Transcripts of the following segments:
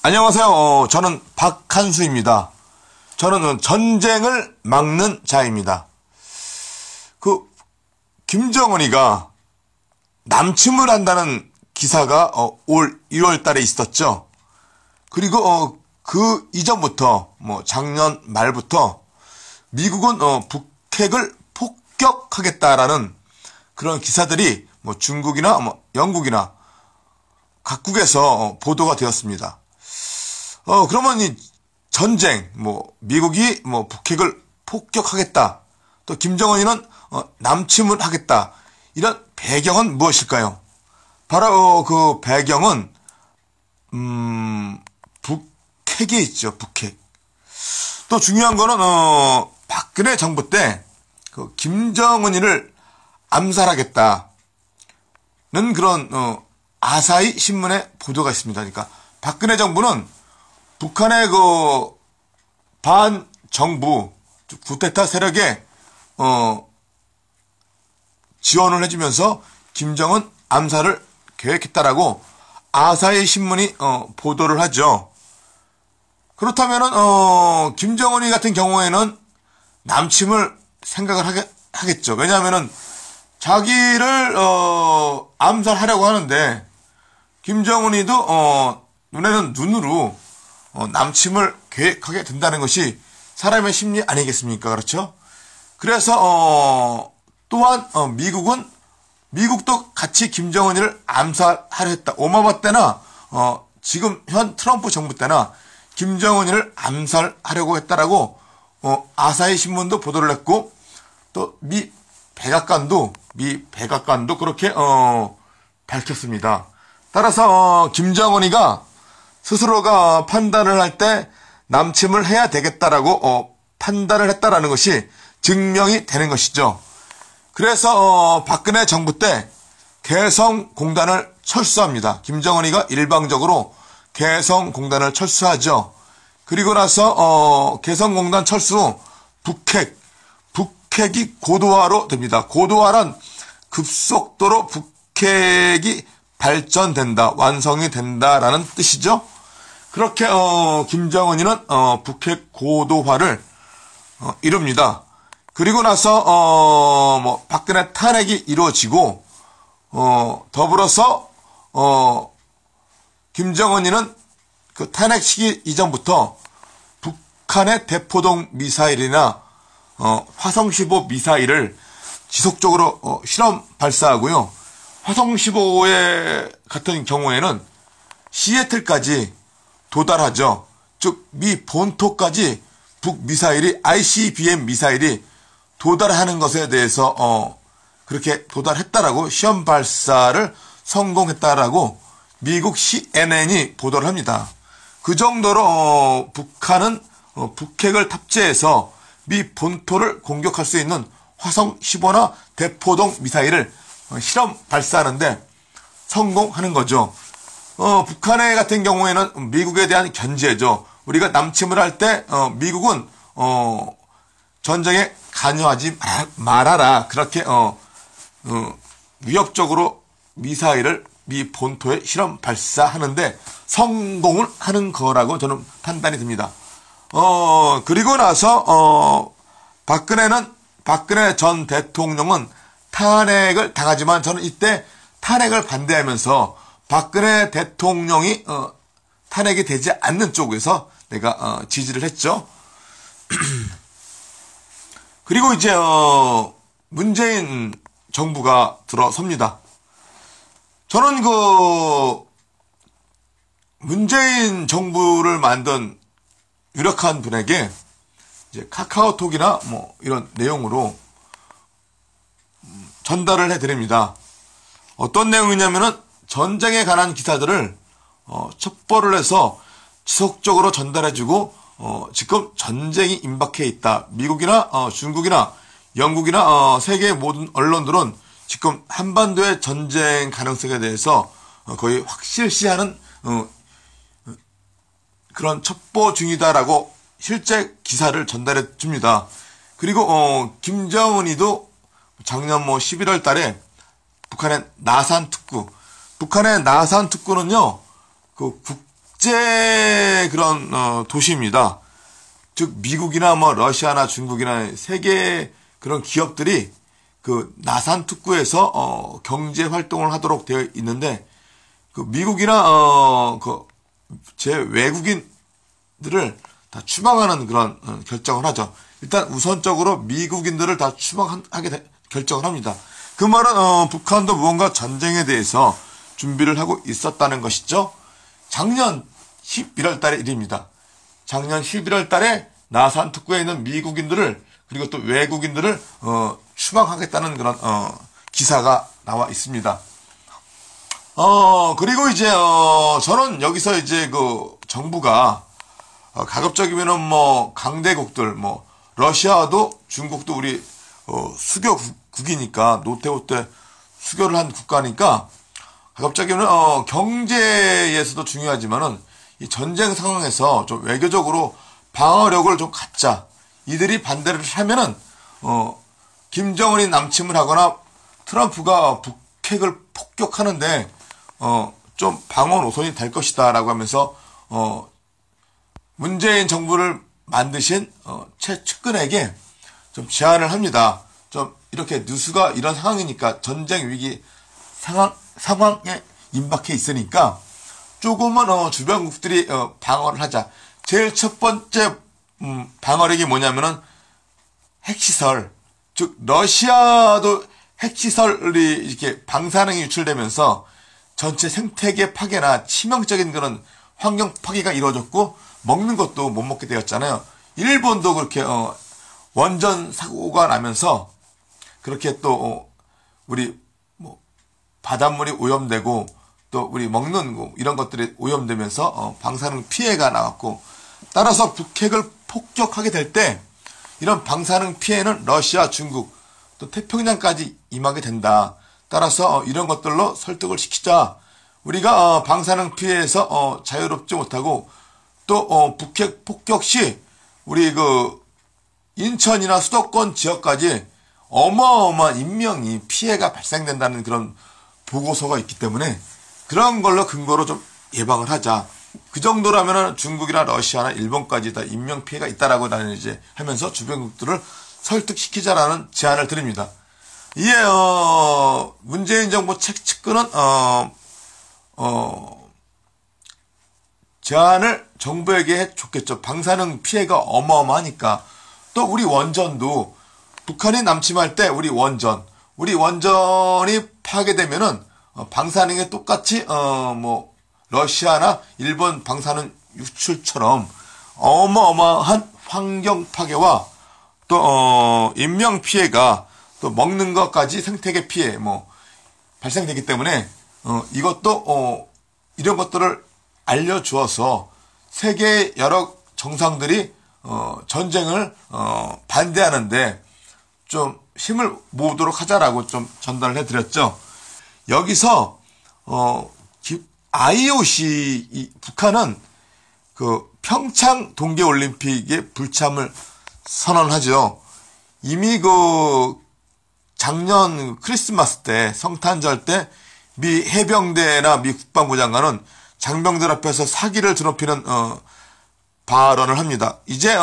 안녕하세요. 저는 박한수입니다. 저는 전쟁을 막는 자입니다. 김정은이가 남침을 한다는 기사가 올 1월 달에 있었죠. 그리고 그 이전부터 작년 말부터 미국은 북핵을 폭격하겠다라는 그런 기사들이 중국이나 영국이나 각국에서 보도가 되었습니다. 그러면 이 전쟁, 미국이 북핵을 폭격하겠다, 또 김정은이는 남침을 하겠다, 이런 배경은 무엇일까요? 바로 그 배경은 북핵이 있죠. 북핵. 또 중요한 거는 박근혜 정부 때 김정은이를 암살하겠다는 그런 아사히 신문의 보도가 있습니다. 그러니까 박근혜 정부는 북한의 반정부 쿠데타 세력에 지원을 해주면서 김정은 암살을 계획했다라고 아사히 신문이 보도를 하죠. 그렇다면은 김정은이 같은 경우에는 남침을 생각을 하겠죠. 왜냐하면은 자기를 암살하려고 하는데 김정은이도 눈에는 눈으로 남침을 계획하게 된다는 것이 사람의 심리 아니겠습니까? 그렇죠? 그래서 또한 미국도 같이 김정은이를 암살하려 했다. 오바마 때나 지금 현 트럼프 정부 때나 김정은이를 암살하려고 했다라고 아사히 신문도 보도를 했고, 또 미 백악관도 그렇게 밝혔습니다. 따라서 김정은이가 스스로가 판단을 할 때 남침을 해야 되겠다라고 판단을 했다라는 것이 증명이 되는 것이죠. 그래서 박근혜 정부 때 개성공단을 철수합니다. 김정은이가 일방적으로 개성공단을 철수하죠. 그리고 나서 개성공단 철수 후 북핵이 고도화로 됩니다. 고도화란 급속도로 북핵이 발전된다, 완성이 된다라는 뜻이죠. 그렇게 김정은이는 북핵 고도화를 이룹니다. 그리고 나서 박근혜 탄핵이 이루어지고 더불어서 김정은이는 그 탄핵 시기 이전부터 북한의 대포동 미사일이나 화성 15 미사일을 지속적으로 실험 발사하고요. 화성 15의 같은 경우에는 시애틀까지 도달하죠. 즉 미 본토까지 북 미사일이 ICBM 미사일이 도달하는 것에 대해서 그렇게 도달했다라고, 시험 발사를 성공했다라고 미국 CNN이 보도를 합니다. 그 정도로 북한은 북핵을 탑재해서 미 본토를 공격할 수 있는 화성 15나 대포동 미사일을 실험 발사하는데 성공하는 거죠. 북한의 같은 경우에는 미국에 대한 견제죠. 우리가 남침을 할 때 미국은 전쟁에 관여하지 말아라, 그렇게 위협적으로 미사일을 미 본토에 실험 발사하는데 성공을 하는 거라고 저는 판단이 듭니다. 그리고 나서 박근혜 전 대통령은 탄핵을 당하지만 저는 이때 탄핵을 반대하면서 박근혜 대통령이 탄핵이 되지 않는 쪽에서 내가 지지를 했죠. 그리고 이제 문재인 정부가 들어섭니다. 저는 문재인 정부를 만든 유력한 분에게 이제 카카오톡이나 이런 내용으로 전달을 해드립니다. 어떤 내용이냐면은 전쟁에 관한 기사들을 첩보를 해서 지속적으로 전달해주고 지금 전쟁이 임박해 있다. 미국이나 중국이나 영국이나 세계의 모든 언론들은 지금 한반도의 전쟁 가능성에 대해서 거의 확실시하는 그런 첩보 중이다라고 실제 기사를 전달해 줍니다. 그리고 김정은이도 작년 11월 달에 북한의 나산 특구, 북한의 나산 특구는요, 그 국제 하나의 그런 도시입니다. 즉 미국이나 뭐 러시아나 중국이나 세계 그런 기업들이 그 나산 특구에서 경제 활동을 하도록 되어 있는데 그 미국이나 그 제 외국인들을 다 추방하는 그런 결정을 하죠. 일단 우선적으로 미국인들을 다 추방하게 결정을 합니다. 그 말은 북한도 무언가 전쟁에 대해서 준비를 하고 있었다는 것이죠. 작년 11월 달의 일입니다. 작년 11월 달에 나산 특구에 있는 미국인들을 그리고 또 외국인들을 추방하겠다는 그런 기사가 나와 있습니다. 그리고 이제 저는 여기서 이제 그 정부가 가급적이면은 뭐 강대국들 뭐 러시아도 중국도 우리 수교국이니까 노태우 때 수교를 한 국가니까 가급적이면 경제에서도 중요하지만은 이 전쟁 상황에서 좀 외교적으로 방어력을 좀 갖자. 이들이 반대를 하면은 김정은이 남침을 하거나 트럼프가 북핵을 폭격하는데 좀 방어 노선이 될 것이다라고 하면서 문재인 정부를 만드신 최측근에게 좀 제안을 합니다. 좀 이렇게 뉴스가 이런 상황이니까 전쟁 위기 상황에 임박해 있으니까 조금은 주변국들이 방어를 하자. 제일 첫 번째 방어력이 뭐냐면은 핵시설, 즉 러시아도 핵시설이 이렇게 방사능이 유출되면서 전체 생태계 파괴나 치명적인 그런 환경 파괴가 이루어졌고 먹는 것도 못 먹게 되었잖아요. 일본도 그렇게 원전 사고가 나면서 그렇게 또 우리 뭐 바닷물이 오염되고 또 우리 먹는 거 이런 것들이 오염되면서 방사능 피해가 나왔고 따라서 북핵을 폭격하게 될 때 이런 방사능 피해는 러시아, 중국 또 태평양까지 임하게 된다. 따라서 이런 것들로 설득을 시키자. 우리가 방사능 피해에서 자유롭지 못하고 또 북핵 폭격 시 우리 그 인천이나 수도권 지역까지 어마어마한 인명이 피해가 발생된다는 그런 보고서가 있기 때문에 그런 걸로 근거로 좀 예방을 하자. 그 정도라면은 중국이나 러시아나 일본까지 다 인명 피해가 있다라고 나는 이제 하면서 주변국들을 설득시키자라는 제안을 드립니다. 이에 문재인 정부 측근은 제안을 정부에게 해줬겠죠. 방사능 피해가 어마어마하니까. 또 우리 원전도 북한이 남침할 때 우리 원전이 파괴되면은 방사능에 똑같이 뭐 러시아나 일본 방사능 유출처럼 어마어마한 환경 파괴와 또 인명 피해가 또 먹는 것까지 생태계 피해 뭐 발생되기 때문에 이것도 이런 것들을 알려주어서 세계 여러 정상들이 전쟁을 반대하는데 좀 힘을 모으도록 하자라고 좀 전달을 해드렸죠. 여기서 IOC 북한은 그 평창 동계올림픽의 불참을 선언하죠. 이미 그 작년 크리스마스 때 성탄절 때 미 해병대나 미 국방부 장관은 장병들 앞에서 사기를 드높이는 발언을 합니다. 이제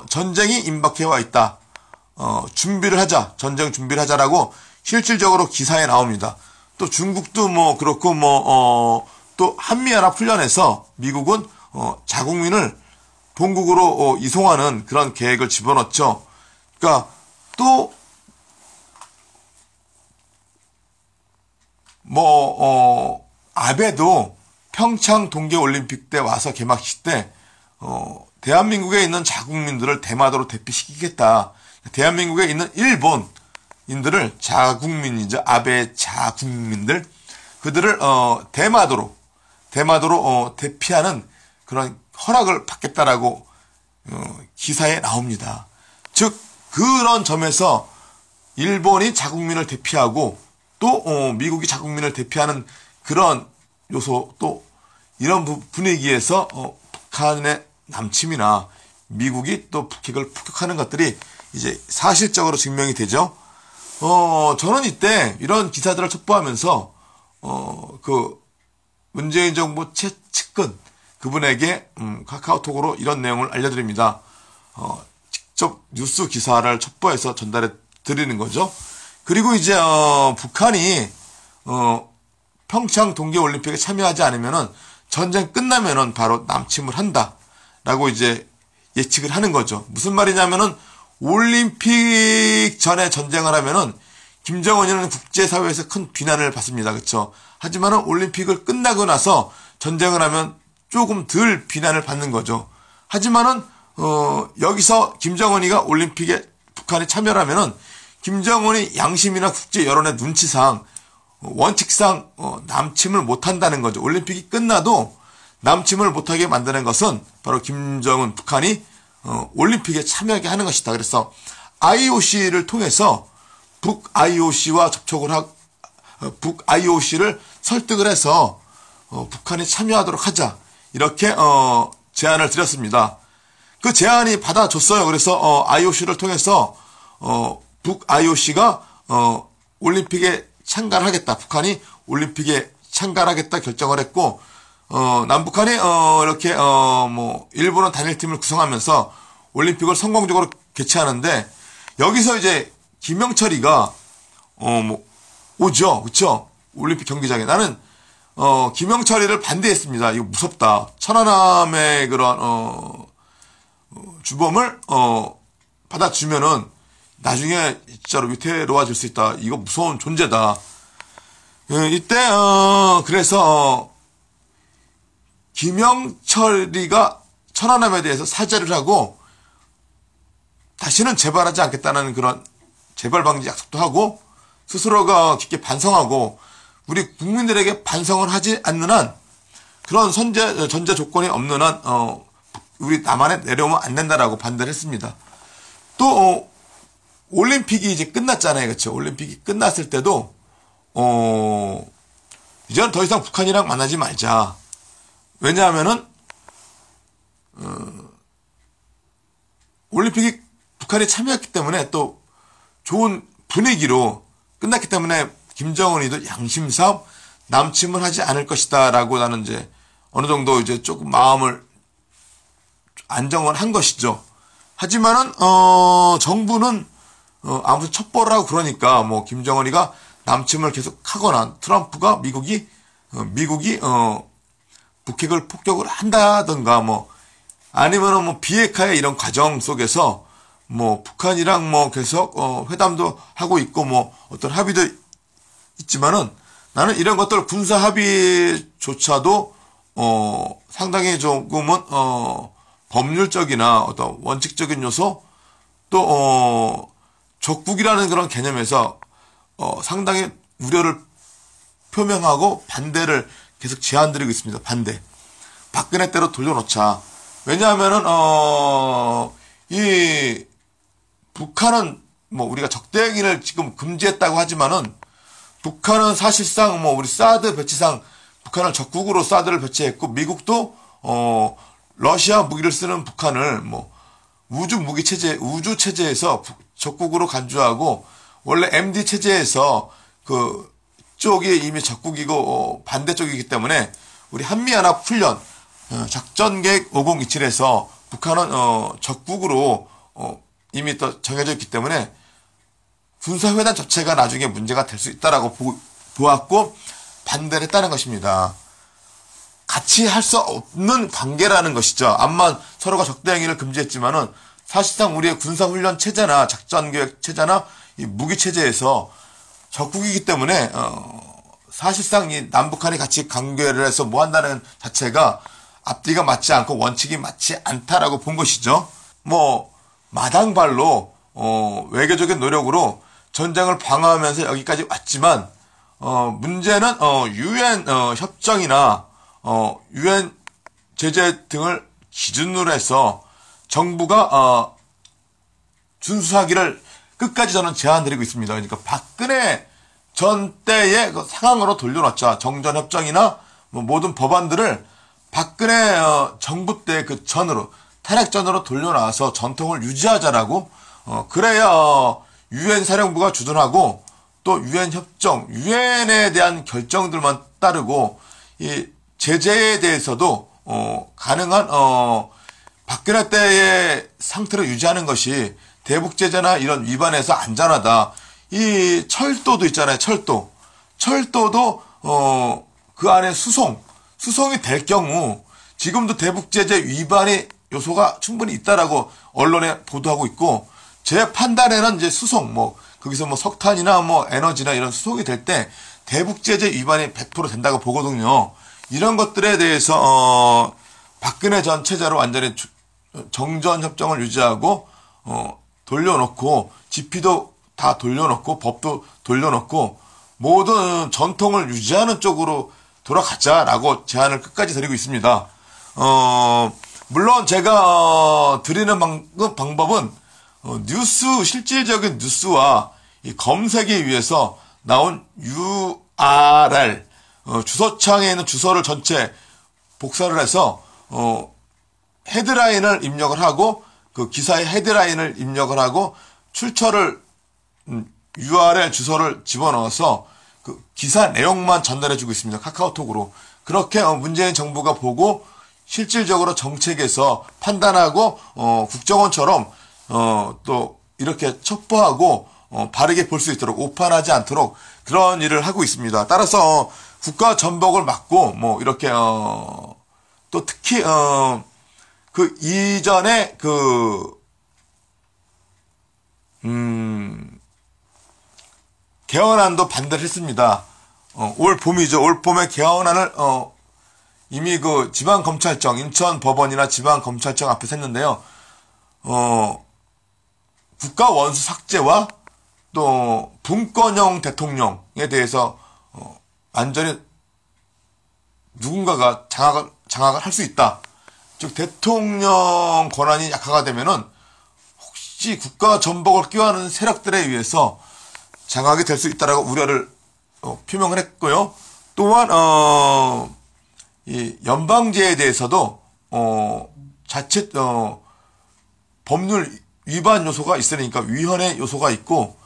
전쟁이 임박해 와 있다. 준비를 하자. 전쟁 준비를 하자라고 실질적으로 기사에 나옵니다. 또 중국도 뭐 그렇고 또 한미연합훈련에서 미국은 자국민을 본국으로 이송하는 그런 계획을 집어넣죠. 그러니까 또 아베도 평창 동계올림픽 때 와서 개막식 때 대한민국에 있는 자국민들을 대마도로 대피시키겠다. 대한민국에 있는 일본인들을 자국민이죠. 아베 자국민들 그들을 대마도로 대피하는 그런 허락을 받겠다라고 기사에 나옵니다. 즉 그런 점에서 일본이 자국민을 대피하고 또 미국이 자국민을 대피하는 그런 요소 또 이런 분위기에서 북한의 남침이나 미국이 또 북핵을 폭격하는 것들이 이제 사실적으로 증명이 되죠. 저는 이때 이런 기사들을 첩보하면서 그 문재인 정부 최측근 그분에게 카카오톡으로 이런 내용을 알려드립니다. 직접 뉴스 기사를 첩보해서 전달해 드리는 거죠. 그리고 이제 북한이 평창 동계올림픽에 참여하지 않으면은 전쟁 끝나면은 바로 남침을 한다라고 이제 예측을 하는 거죠. 무슨 말이냐면은 올림픽 전에 전쟁을 하면은 김정은이는 국제사회에서 큰 비난을 받습니다. 그렇죠? 하지만은 올림픽을 끝나고 나서 전쟁을 하면 조금 덜 비난을 받는 거죠. 하지만은 여기서 김정은이가 올림픽에 북한이 참여를 하면은 김정은이 양심이나 국제 여론의 눈치상 원칙상 남침을 못한다는 거죠. 올림픽이 끝나도 남침을 못하게 만드는 것은 바로 김정은 북한이 올림픽에 참여하게 하는 것이다. 그래서 IOC를 통해서 북IOC와 접촉을 하고 북IOC를 설득을 해서 북한이 참여하도록 하자 이렇게 제안을 드렸습니다. 그 제안이 받아줬어요. 그래서 IOC를 통해서 북IOC가 올림픽에 참가를 하겠다. 북한이 올림픽에 참가를 하겠다 결정을 했고 남북한이 이렇게 일본은 단일팀을 구성하면서 올림픽을 성공적으로 개최하는데 여기서 이제 김영철이가 오죠. 그쵸? 올림픽 경기장에. 나는 김영철이를 반대했습니다. 이거 무섭다. 천안함의 그런 주범을 받아주면은 나중에 진짜로 위태로워질 수 있다. 이거 무서운 존재다. 이때 그래서 김영철이가 천안함에 대해서 사죄를 하고 다시는 재발하지 않겠다는 그런 재발 방지 약속도 하고 스스로가 깊게 반성하고 우리 국민들에게 반성을 하지 않는 한 그런 전제 조건이 없는 한 우리 남한에 내려오면 안 된다라고 반대를 했습니다. 또 올림픽이 이제 끝났잖아요. 그렇죠? 올림픽이 끝났을 때도 이제는 더 이상 북한이랑 만나지 말자. 왜냐하면은 올림픽이 북한이 참여했기 때문에 또 좋은 분위기로 끝났기 때문에 김정은이도 양심상 남침을 하지 않을 것이다 라고 나는 이제 어느 정도 이제 조금 마음을 안정을 한 것이죠. 하지만은 정부는 아무튼 첩보를 하고 그러니까 김정은이가 남침을 계속 하거나 트럼프가 미국이 북핵을 폭격을 한다든가 아니면은 비핵화의 이런 과정 속에서 북한이랑 계속 회담도 하고 있고 어떤 합의도 있지만은 나는 이런 것들 군사 합의조차도 상당히 조금은 법률적이나 어떤 원칙적인 요소 또 적국이라는 그런 개념에서 상당히 우려를 표명하고 반대를 계속 제안드리고 있습니다. 반대. 박근혜 때로 돌려놓자. 왜냐하면은 이 북한은 우리가 적대행위를 지금 금지했다고 하지만은 북한은 사실상 우리 사드 배치상 북한을 적국으로 사드를 배치했고 미국도 러시아 무기를 쓰는 북한을 우주 무기 체제 우주 체제에서 적국으로 간주하고 원래 MD 체제에서 그 쪽이 이미 적국이고 반대쪽이기 때문에 우리 한미연합 훈련 작전계획 5027에서 북한은 적국으로 이미 또 정해져 있기 때문에 군사회담 자체가 나중에 문제가 될 수 있다라고 보았고 반대를 했다는 것입니다. 같이 할 수 없는 관계라는 것이죠. 암만 서로가 적대행위를 금지했지만은 사실상 우리의 군사훈련 체제나 작전계획 체제나 이 무기 체제에서 적국이기 때문에 사실상 이 남북한이 같이 관계를 해서 뭐 한다는 자체가 앞뒤가 맞지 않고 원칙이 맞지 않다라고 본 것이죠. 마당발로 외교적인 노력으로 전쟁을 방어하면서 여기까지 왔지만 문제는 유엔 협정이나 유엔 제재 등을 기준으로 해서 정부가 준수하기를 끝까지 저는 제안드리고 있습니다. 그러니까 박근혜 전 때의 그 상황으로 돌려놨자 정전협정이나 모든 법안들을 박근혜 정부 때 그 전으로 탄핵전으로 돌려놔서 전통을 유지하자라고 그래야 유엔 사령부가 주둔하고 또 유엔 협정, 유엔에 대한 결정들만 따르고 이 제재에 대해서도 가능한 박근혜 때의 상태를 유지하는 것이 대북제재나 이런 위반에서 안전하다. 이 철도도 있잖아요. 철도도 그 안에 수송이 될 경우 지금도 대북제재 위반의 요소가 충분히 있다라고 언론에 보도하고 있고, 제 판단에는 이제 거기서 석탄이나 에너지나 이런 수송이 될 때 대북제재 위반이 100% 된다고 보거든요. 이런 것들에 대해서 박근혜 전 체제로 완전히 정전협정을 유지하고 돌려놓고 GP도 다 돌려놓고 법도 돌려놓고 모든 전통을 유지하는 쪽으로 돌아가자라고 제안을 끝까지 드리고 있습니다. 물론 제가 드리는 방법은 실질적인 뉴스와 이 검색에 의해서 나온 URL, 주소창에 있는 주소를 전체 복사를 해서 헤드라인을 입력을 하고, 그 기사의 헤드라인을 입력을 하고 출처를 URL 주소를 집어넣어서 그 기사 내용만 전달해주고 있습니다. 카카오톡으로. 그렇게 문재인 정부가 보고 실질적으로 정책에서 판단하고 국정원처럼 또 이렇게 첩보하고 바르게 볼 수 있도록, 오판하지 않도록 그런 일을 하고 있습니다. 따라서 국가 전복을 막고 이렇게 또 특히 그 이전에 개헌안도 반대를 했습니다. 올 봄이죠. 올 봄에 개헌안을 이미 그 지방검찰청, 인천법원이나 지방검찰청 앞에서 했는데요. 국가 원수 삭제와 또 분권형 대통령에 대해서 완전히 누군가가 장악을 할 수 있다. 즉 대통령 권한이 약화가 되면은 혹시 국가 전복을 꾀하는 세력들에 의해서 장악이 될 수 있다라고 우려를 표명을 했고요. 또한 이 연방제에 대해서도 자칫 법률 위반 요소가 있으니까 위헌의 요소가 있고,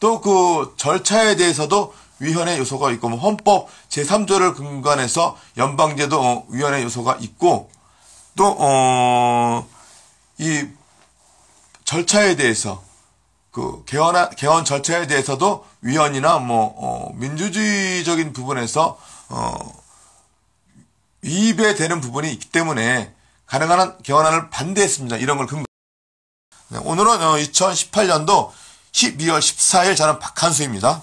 또 그 절차에 대해서도 위헌의 요소가 있고, 헌법 제3조를 근간해서 연방제도 위헌의 요소가 있고, 또 이 절차에 대해서 그 개헌 절차에 대해서도 위헌이나 민주주의적인 부분에서 위배되는 부분이 있기 때문에 가능한 한 개헌안을 반대했습니다. 이런 걸 근거. 네, 오늘은 2018년도 12월 14일 저는 박한수입니다.